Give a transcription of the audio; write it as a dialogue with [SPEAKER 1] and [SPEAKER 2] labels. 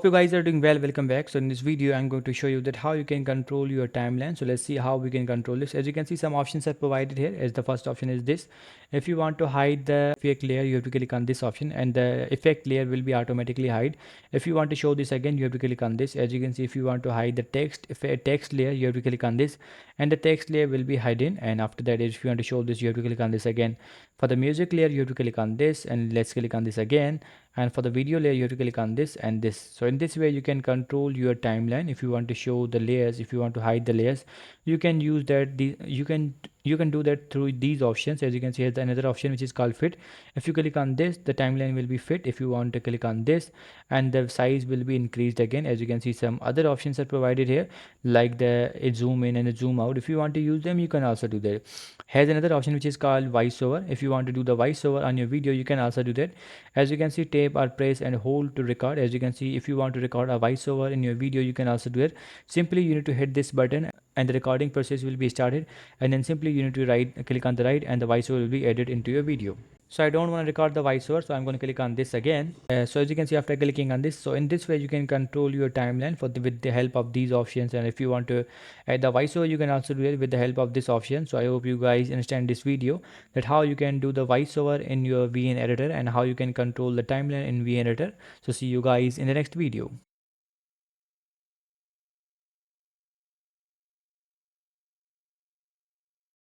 [SPEAKER 1] you guys are doing well. Welcome back. So in this video I'm going to show you that how you can control your timeline. So let's see how we can control this. As you can see, some options are provided here. As the first option is this: if you want to hide the effect layer, you have to click on this option and the effect layer will be automatically hide. If you want to show this again, you have to click on this. As you can see, if you want to hide the text, if a text layer, you have to click on this and the text layer will be hidden. And after that, if you want to show this, you have to click on this again. For the music layer, you have to click on this and let's click on this again. And for the video layer, you have to click on this and this. So in this way you can control your timeline. If you want to show the layers, if you want to hide the layers, you can use that. You can do that through these options. As you can see, here's another option which is called fit. If you click on this, the timeline will be fit. If you want to click on this, and the size will be increased again. As you can see, some other options are provided here, like the zoom in and the zoom out. If you want to use them, you can also do that. Here's another option which is called voiceover. If you want to do the voiceover on your video, you can also do that. As you can see, tape or press and hold to record. As you can see, if you want to record a voiceover in your video, you can also do it. Simply you need to hit this button and the recording process will be started, and then simply you need to click on the right and the voiceover will be added into your video. So I don't want to record the voiceover, so I'm going to click on this again. So as you can see, after clicking on this, so in this way you can control your timeline with the help of these options. And if you want to add the voiceover, you can also do it with the help of this option. So I hope you guys understand this video, that how you can do the voiceover in your VN editor and how you can control the timeline in VN editor. So see you guys in the next video.